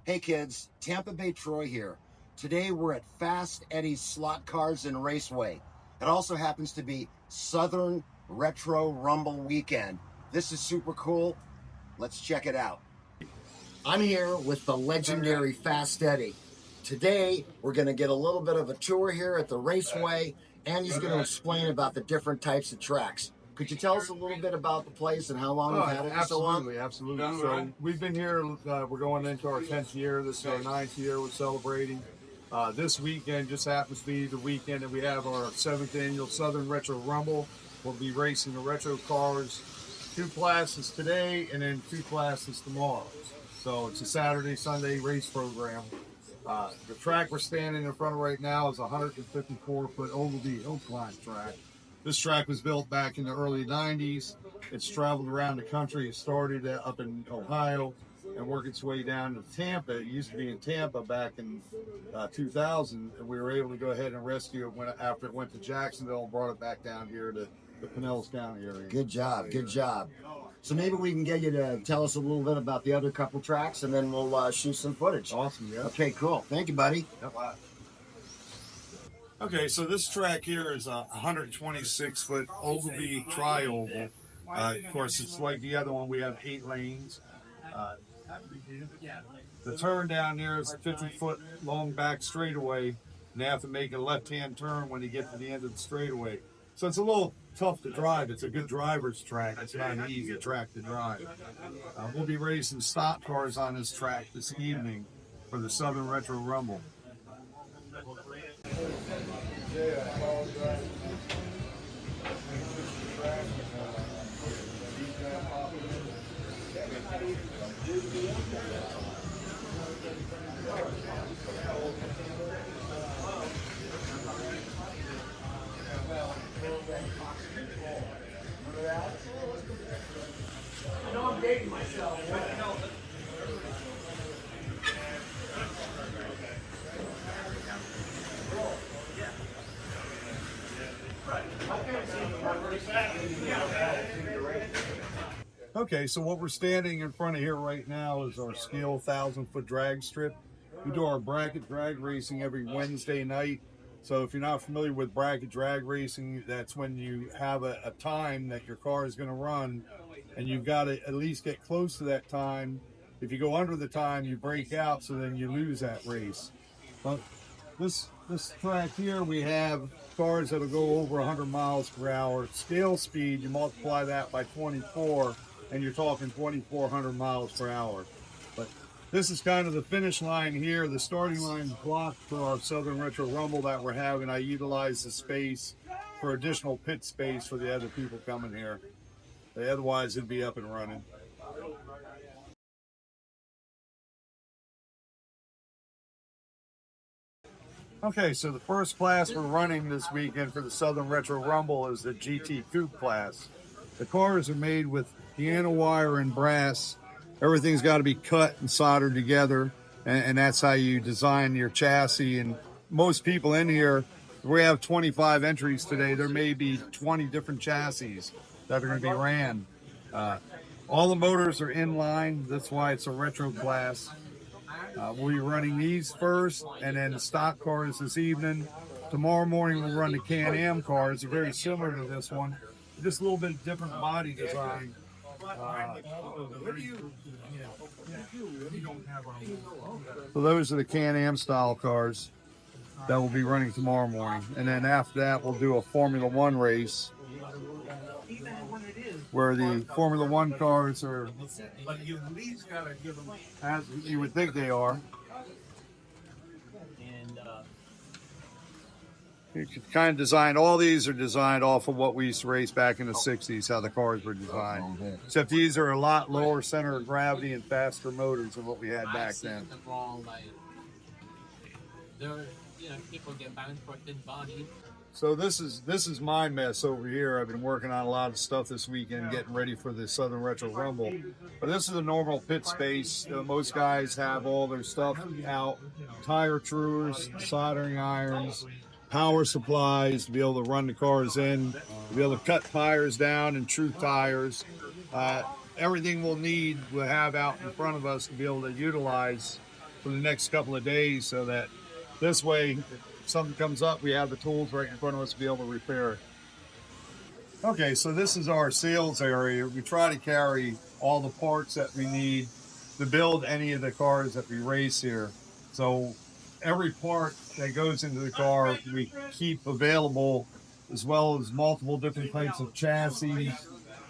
Hey kids, Tampa Bay Troy here. Today we're at Fast Eddie's Slot Cars and Raceway. It also happens to be Southern Retro Rumble Weekend. This is super cool. Let's check it out. I'm here with the legendary Fast Eddie. Today we're going to get a little bit of a tour here at the Raceway, and he's going to explain about the different types of tracks. Could you tell us a little bit about the place and how long you've had it? Absolutely, absolutely. So we've been here, we're going into our 10th year. This is our 9th year we're celebrating. This weekend just happens to be the weekend that we have our 7th annual Southern Retro Rumble. We'll be racing the retro cars, 2 classes today and then 2 classes tomorrow. So it's a Saturday, Sunday race program. The track we're standing in front of right now is a 154-foot Ogilvy hill climb track. This track was built back in the early 90s. It's traveled around the country. It started up in Ohio and worked its way down to Tampa. It used to be in Tampa back in 2000, and we were able to go ahead and rescue it after it went to Jacksonville and brought it back down here to the Pinellas County area. Good job, good job. So maybe we can get you to tell us a little bit about the other couple tracks, and then we'll shoot some footage. Awesome, yeah. Okay, cool. Thank you, buddy. Yep. Okay, so this track here is a 126-foot Ogilvy tri-oval. Of course, it's like the other one. We have 8 lanes. The turn down there is a 50-foot long back straightaway, and they have to make a left-hand turn when you get to the end of the straightaway. So it's a little tough to drive. It's a good driver's track. It's not an easy track to drive. We'll be racing stock cars on this track this evening for the Southern Retro Rumble. I know I'm dating myself. Okay, so what we're standing in front of here right now is our scale 1,000-foot drag strip. We do our bracket drag racing every Wednesday night. So if you're not familiar with bracket drag racing, that's when you have a time that your car is going to run, and you've got to at least get close to that time. If you go under the time, you break out, so then you lose that race. But this track here, we have cars that'll go over 100 miles per hour. Scale speed, you multiply that by 24, and you're talking 2,400 miles per hour. But this is kind of the finish line here. The starting line is blocked for our Southern Retro Rumble that we're having. I utilize the space for additional pit space for the other people coming here. Otherwise, it'd be up and running. Okay, so the first class we're running this weekend for the Southern Retro Rumble is the GT Coupe class. The cars are made with piano wire and brass. Everything's got to be cut and soldered together, and that's how you design your chassis. And most people in here, we have 25 entries today. There may be 20 different chassis that are going to be ran. All the motors are in line. That's why it's a retro class. We'll be running these first, and then the stock cars this evening. Tomorrow morning we'll run the Can-Am cars. They're very similar to this one, just a little bit different body design. So those are the Can-Am style cars that will be running tomorrow morning, and then after that we'll do a Formula One race where the Formula One cars are, as you would think they are. You can kind of design, all these are designed off of what we used to race back in the 60s, how the cars were designed. Except these are a lot lower center of gravity and faster motors than what we had back then. People get banned for thin body. So this is my mess over here. I've been working on a lot of stuff this weekend, getting ready for the Southern Retro Rumble. But this is a normal pit space. Most guys have all their stuff out, tire truers, soldering irons, power supplies to be able to run the cars in, to be able to cut tires down and true tires. Everything we'll need, we'll have out in front of us to be able to utilize for the next couple of days, so that this way, if something comes up, we have the tools right in front of us to be able to repair it. Okay, so this is our sales area. We try to carry all the parts that we need to build any of the cars that we race here. So every part that goes into the car, we keep available, as well as multiple different types of chassis,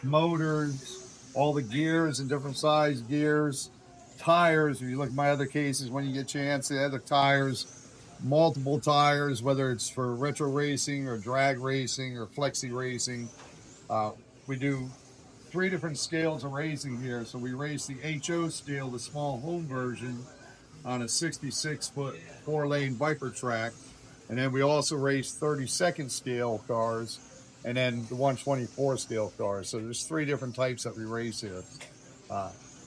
motors, all the gears and different size gears, tires. If you look at my other cases, when you get a chance, the other tires, multiple tires, whether it's for retro racing or drag racing or flexi racing. We do 3 different scales of racing here. So we race the HO scale, the small home version, on a 66-foot 4-lane Viper track. And then we also race 32nd scale cars and then the 124 scale cars. So there's 3 different types that we race here.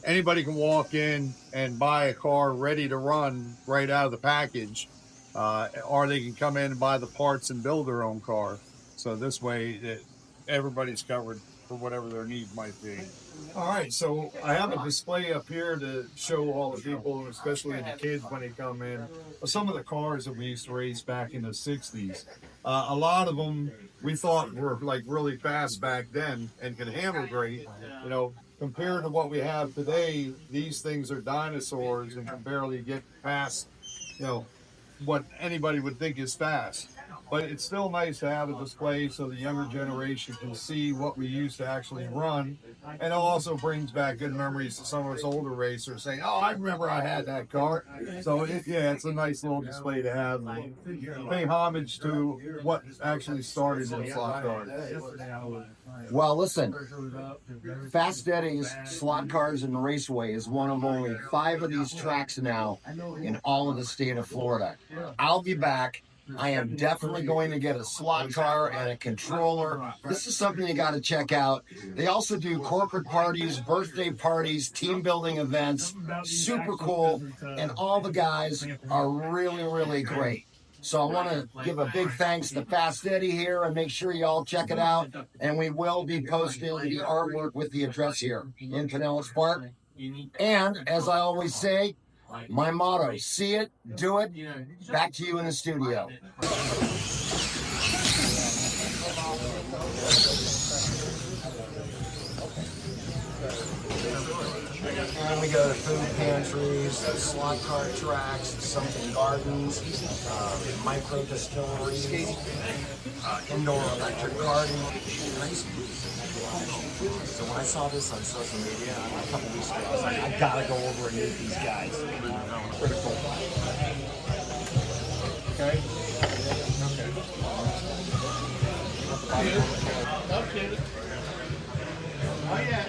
Anybody can walk in and buy a car ready to run right out of the package, or they can come in and buy the parts and build their own car. So this way everybody's covered for whatever their need might be. All right, so I have a display up here to show all the people, especially the kids when they come in, some of the cars that we used to race back in the 60s. A lot of them we thought were like really fast back then and could handle great. You know, compared to what we have today, these things are dinosaurs and can barely get past, you know, what anybody would think is fast. But it's still nice to have a display so the younger generation can see what we used to actually run. And it also brings back good memories to some of us older racers saying, oh, I remember I had that car. So, it's a nice little display to have. Pay homage to what actually started in slot cars. Well, listen, Fast Eddie's Slot Cars and Raceway is one of only 5 of these tracks now in all of the state of Florida. I'll be back. I am definitely going to get a slot car and a controller. This is something you got to check out. They also do corporate parties, birthday parties, team building events. Super cool. And all the guys are really, really great. So I want to give a big thanks to Fast Eddie here, and make sure you all check it out. And we will be posting the artwork with the address here in Pinellas Park. And as I always say, my motto, see it, do it. Back to you in the studio. And we go to food pantries, slot car tracks, something gardens, micro distilleries, indoor electric karting. So when I saw this on social media a couple weeks ago, I was like, I gotta go over and meet these guys. Pretty cool. Okay? Okay. Oh yeah.